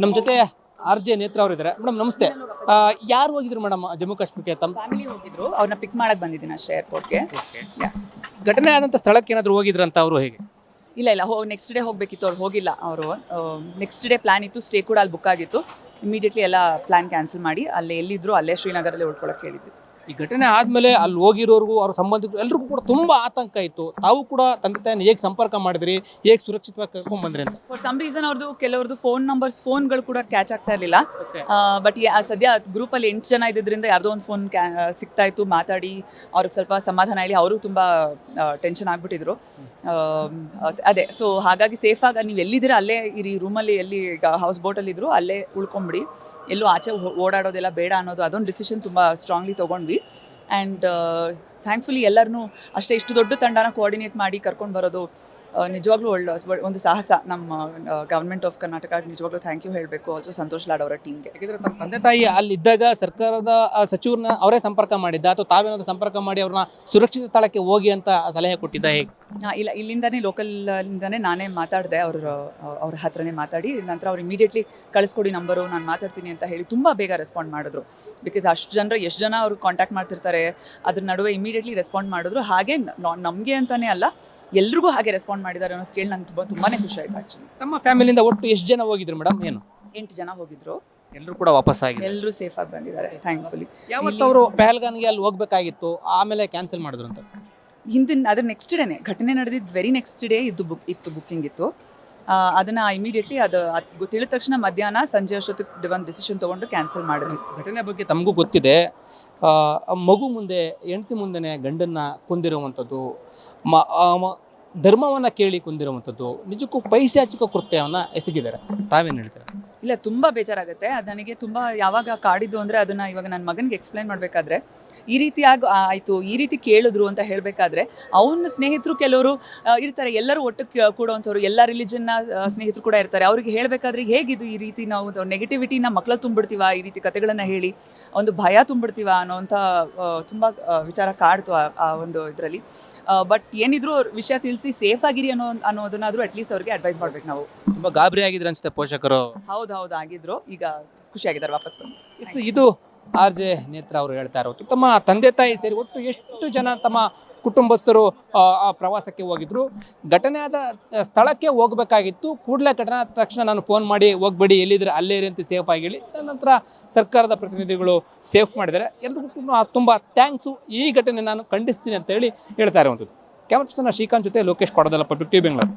ನಮ್ಮ ಜೊತೆ R J ನೇತ್ರ ಅವರು ಇದ್ದಾರೆ. ಮೇಡಮ್ ನಮಸ್ತೆ. ಯಾರು ಹೋಗಿದ್ರು ಮೇಡಮ್ ಜಮ್ಮು ಕಾಶ್ಮೀರಕ್ಕೆ? ತಮ್ಮ ಫ್ಯಾಮಿಲಿ ಹೋಗಿದ್ರು, ಅವ್ರನ್ನ ಪಿಕ್ ಮಾಡಕ್ ಬಂದಿದ್ದೀನಿ ಅಷ್ಟೇ ಏರ್ಪೋರ್ಟ್ಗೆ. ಘಟನೆ ಆದಂಥ ಸ್ಥಳಕ್ಕೆ ಏನಾದರೂ ಹೋಗಿದ್ರಂತ ಅವರು? ಹೇಗೆ? ಇಲ್ಲ ನೆಕ್ಸ್ಟ್ ಡೇ ಹೋಗಬೇಕಿತ್ತು, ಅವ್ರು ಹೋಗಿಲ್ಲ. ಅವರು ನೆಕ್ಸ್ಟ್ ಡೇ ಪ್ಲಾನ್ ಇತ್ತು, ಸ್ಟೇ ಕೂಡ ಅಲ್ಲಿ ಬುಕ್ ಆಗಿತ್ತು. ಇಮಿಡಿಯೇಟ್ಲಿ ಎಲ್ಲ ಪ್ಲಾನ್ ಕ್ಯಾನ್ಸಲ್ ಮಾಡಿ ಅಲ್ಲೇ ಎಲ್ಲಿದ್ರು ಅಲ್ಲೇ ಶ್ರೀನಗರಲ್ಲಿ ಉಳ್ಕೊಳಕ್ಕೆ ಹೇಳಿದ್ವಿ. ಈ ಘಟನೆ ಆದಮೇಲೆ ಅಲ್ಲಿ ಹೋಗಿರೋರ್ಗೂ ಅವ್ರ ಸಂಬಂಧಿಕರು ಎಲ್ರಿಗೂ ಕೂಡ ತುಂಬ ಆತಂಕ ಇತ್ತು. ತಾವು ಕೂಡ ತಂದೆ ತಾಯಿನ ಹೇಗೆ ಸಂಪರ್ಕ ಮಾಡಿದ್ರಿ, ಹೇಗೆ ಸುರಕ್ಷಿತವಾಗಿ ಕರ್ಕೊಂಡ್ ಬಂದ್ರಿ ಅಂತ? ಫಾರ್ ಸಮ್ ರೀಸನ್ ಕೆಲವ್ರದ್ದು ಫೋನ್ಗಳು ಕೂಡ ಕ್ಯಾಚ್ ಆಗ್ತಾ ಇರಲಿಲ್ಲ. ಬಟ್ ಸದ್ಯ ಗ್ರೂಪಲ್ಲಿ 8 ಜನ ಇದ್ದಿದ್ದರಿಂದ ಯಾರ್ದೋ ಒಂದು ಫೋನ್ ಸಿಗ್ತಾ ಇತ್ತು. ಮಾತಾಡಿ ಅವ್ರಿಗೆ ಸ್ವಲ್ಪ ಸಮಾಧಾನ ಹೇಳಿ, ಅವರು ತುಂಬ ಟೆನ್ಷನ್ ಆಗಿಬಿಟ್ಟಿದ್ರು. ಅದೇ, ಸೊ ಹಾಗಾಗಿ ಸೇಫಾಗಿ ನೀವು ಎಲ್ಲಿದ್ದೀರಾ ಅಲ್ಲೇ ಇರಿ, ರೂಮಲ್ಲಿ ಎಲ್ಲಿ ಈಗ ಹೌಸ್ ಬೋಟಲ್ಲಿ ಇದ್ರು ಅಲ್ಲೇ ಉಳ್ಕೊಂಬಿಡಿ, ಎಲ್ಲೂ ಆಚೆ ಓಡಾಡೋದೆಲ್ಲ ಬೇಡ ಅನ್ನೋದು ಅದೊಂದು ಡಿಸಿಷನ್ ತುಂಬ ಸ್ಟ್ರಾಂಗ್ಲಿ ತೊಗೊಂಡ್ವಿ. ಆ್ಯಂಡ್ ಥ್ಯಾಂಕ್ಫುಲಿ ಎಲ್ಲರನ್ನೂ ಅಷ್ಟೇ ಇಷ್ಟು ದೊಡ್ಡ ತಂಡನ ಕೋಆರ್ಡಿನೇಟ್ ಮಾಡಿ ಕರ್ಕೊಂಡು ಬರೋದು ನಿಜವಾಗ್ಲೂ ಒಂದು ಸಾಹಸ. ನಮ್ಮ ಗವರ್ಮೆಂಟ್ ಆಫ್ ಕರ್ನಾಟಕ ನಿಜವಾಗ್ಲೂ ಥ್ಯಾಂಕ್ ಯು ಹೇಳಬೇಕು. ಆಲ್ಸೋ ಸಂತೋಷ್ ಲಾಡ್ ಅವರ ಟೀಮ್ಗೆ. ಯಾಕೆಂದರೆ ತಮ್ಮ ತಂದೆ ತಾಯಿ ಅಲ್ಲಿದ್ದಾಗ ಸರ್ಕಾರದ ಸಚಿವರನ್ನ ಅವರೇ ಸಂಪರ್ಕ ಮಾಡಿದ್ದ ಅಥವಾ ತಾವೇನಾದ್ರು ಸಂಪರ್ಕ ಮಾಡಿ ಅವ್ರನ್ನ ಸುರಕ್ಷಿತ ಸ್ಥಳಕ್ಕೆ ಹೋಗಿ ಅಂತ ಸಲಹೆ ಕೊಟ್ಟಿದ್ದ? ಹೇಗೆ? ಇಲ್ಲ, ಇಲ್ಲಿಂದನೇ ಲೋಕಲಿಂದನೇ ನಾನೇ ಮಾತಾಡಿದೆ, ಅವ್ರ ಹತ್ರನೇ ಮಾತಾಡಿ ನಂತರ ಅವ್ರು ಇಮಿಡಿಯೇಟ್ಲಿ ಕಳಿಸ್ಕೊಡಿ ನಂಬರು, ನಾನು ಮಾತಾಡ್ತೀನಿ ಅಂತ ಹೇಳಿ ತುಂಬ ಬೇಗ ರೆಸ್ಪಾಂಡ್ ಮಾಡಿದ್ರು. ಬಿಕಾಸ್ ಎಷ್ಟು ಜನ ಅವ್ರು ಕಾಂಟ್ಯಾಕ್ಟ್ ಮಾಡ್ತಿರ್ತಾರೆ, ಅದ್ರ ನಡುವೆ ಇಮಿಡಿಯೇಟ್ಲಿ ರೆಸ್ಪಾಂಡ್ ಮಾಡಿದ್ರು. ಹಾಗೆ ನಮಗೆ ಅಂತಲೇ ಅಲ್ಲ, ಎಲ್ರಿಗೂ ಹಾಗೆ ರೆಸ್ಪಾಂಡ್ ಮಾಡಿದ್ದಾರೆ ಅನ್ನೋದು ಕೇಳಿ ನಂಗೆ ತುಂಬಾ ಖುಷಿ ಆಯಿತು. ಆ್ಯಕ್ಚುಲಿ ತಮ್ಮ ಫ್ಯಾಮಿಲಿಯಿಂದ ಒಟ್ಟು ಎಷ್ಟು ಜನ ಹೋಗಿದ್ರು ಮೇಡಮ್? ಏನು 8 ಜನ ಹೋಗಿದ್ರು. ಎಲ್ಲರೂ ಕೂಡ ವಾಪಸ್ ಆಗಿ ಎಲ್ಲರೂ ಸೇಫಾಗಿ ಬಂದಿದ್ದಾರೆ ಥ್ಯಾಂಕ್ಫುಲಿ. ಯಾವತ್ತು ಅವರು ಪಹಲ್ಗಾನ್ಗೆ ಅಲ್ಲಿ ಹೋಗ್ಬೇಕಾಗಿತ್ತು, ಆಮೇಲೆ ಕ್ಯಾನ್ಸಲ್ ಮಾಡಿದ್ರು ಅಂತ? ಅದ್ರ ನೆಕ್ಸ್ಟ್ ಡೇನೆ ಘಟನೆ ನಡೆದಿದ್ದು, ವೆರಿ ನೆಕ್ಸ್ಟ್ ಡೇ ಬುಕ್ಕಿಂಗ್ ಇತ್ತು. ಅದನ್ನು ಇಮಿಡಿಯೇಟ್ಲಿ ಅದು ತಿಳಿದ ತಕ್ಷಣ ಮಧ್ಯಾಹ್ನ ಸಂಜೆ ಅಷ್ಟೊತ್ತಿಗೆ ಒಂದು ಡಿಸಿಷನ್ ತೊಗೊಂಡು ಕ್ಯಾನ್ಸಲ್ ಮಾಡಿದ್ವಿ. ಘಟನೆ ಬಗ್ಗೆ ತಮಗೂ ಗೊತ್ತಿದೆ. ಮಗು ಮುಂದೆ, ಹೆಂಡತಿ ಮುಂದೆನೇ ಗಂಡನ್ನು ಕೊಂದಿರುವಂಥದ್ದು, ಧರ್ಮವನ್ನು ಕೇಳಿ ಕೊಂದಿರುವಂಥದ್ದು, ನಿಜಕ್ಕೂ ಪೈಶಾಚಿಕ ಕೃತ್ಯವನ್ನು ಎಸಗಿದ್ದಾರೆ. ತಾವೇನು ಹೇಳ್ತೀರಾ? ಇಲ್ಲ, ತುಂಬ ಬೇಜಾರಾಗುತ್ತೆ. ಅದು ನನಗೆ ತುಂಬ ಯಾವಾಗ ಕಾಡಿದ್ದು ಅಂದರೆ, ಅದನ್ನು ಇವಾಗ ನನ್ನ ಮಗನಿಗೆ ಎಕ್ಸ್ಪ್ಲೈನ್ ಮಾಡಬೇಕಾದ್ರೆ ಈ ರೀತಿ ಆಯಿತು, ಈ ರೀತಿ ಕೇಳಿದ್ರು ಅಂತ ಹೇಳಬೇಕಾದ್ರೆ, ಅವನ ಸ್ನೇಹಿತರು ಕೆಲವರು ಇರ್ತಾರೆ, ಎಲ್ಲರೂ ಒಟ್ಟು ಕೂಡುವಂಥವ್ರು, ಎಲ್ಲ ರಿಲಿಜನ್ನ ಸ್ನೇಹಿತರು ಕೂಡ ಇರ್ತಾರೆ. ಅವ್ರಿಗೆ ಹೇಳಬೇಕಾದ್ರೆ ಹೇಗಿದು ಈ ರೀತಿ ನಾವು ನೆಗೆಟಿವಿಟಿನ ಮಕ್ಕಳು ತುಂಬಿಡ್ತೀವ, ಈ ರೀತಿ ಕತೆಗಳನ್ನು ಹೇಳಿ ಒಂದು ಭಯ ತುಂಬಿಡ್ತೀವ ಅನ್ನೋವಂಥ ತುಂಬ ವಿಚಾರ ಕಾಡ್ತು ಆ ಒಂದು ಇದರಲ್ಲಿ. ಬಟ್ ಏನಿದ್ರು ವಿಷಯ ತಿಳಿಸಿ ಸೇಫ್ ಆಗಿರಿ ಅನ್ನೋದನ್ನಾದರೂ ಅಟ್ಲೀಸ್ಟ್ ಅವ್ರಿಗೆ ಅಡ್ವೈಸ್ ಮಾಡ್ಬೇಕು ನಾವು. ತುಂಬ ಗಾಬರಿ ಆಗಿದ್ರು ಅನ್ಸುತ್ತೆ ಪೋಷಕರು. ಹೌದು ಆಗಿದ್ರು. ಈಗ ಖುಷಿಯಾಗಿದ್ದಾರೆ ವಾಪಸ್ ಬಂದು. ಇದು ಆರ್ ಜೆ ನೇತ್ರ ಅವರು ಹೇಳ್ತಾ ಇರೋದು. ತಮ್ಮ ತಂದೆ ತಾಯಿ ಸೇರಿ ಒಟ್ಟು ಎಷ್ಟು ಜನ ತಮ್ಮ ಕುಟುಂಬಸ್ಥರು ಆ ಪ್ರವಾಸಕ್ಕೆ ಹೋಗಿದ್ರು. ಘಟನೆ ಆದ ಸ್ಥಳಕ್ಕೆ ಹೋಗಬೇಕಾಗಿತ್ತು. ಕೂಡಲೇ ಘಟನೆ ಆದ ತಕ್ಷಣ ನಾನು ಫೋನ್ ಮಾಡಿ ಹೋಗ್ಬೇಡಿ, ಎಲ್ಲಿದ್ರೆ ಅಲ್ಲೇ ಇರಿ ಅಂತ ಸೇಫ್ ಆಗಿ ಹೇಳಿ ನಂತರ ಸರ್ಕಾರದ ಪ್ರತಿನಿಧಿಗಳು ಸೇಫ್ ಮಾಡಿದ್ದಾರೆ. ಎಲ್ರಿಗೂ ತುಂಬ ಥ್ಯಾಂಕ್ಸು. ಈ ಘಟನೆ ನಾನು ಖಂಡಿಸ್ತೀನಿ ಅಂತ ಹೇಳಿ ಹೇಳ್ತಾ ಇರುವಂಥದ್ದು. ಕ್ಯಾಮರಾ ಪರ್ಸನ್ ಶ್ರೀಕಾಂತ್ ಜೊತೆ ಲೋಕೇಶ್ ಕೊಡದಲ್ಲ, ಪಬ್ಲಿಕ್ ಟಿವಿ ಬೆಂಗಳೂರು.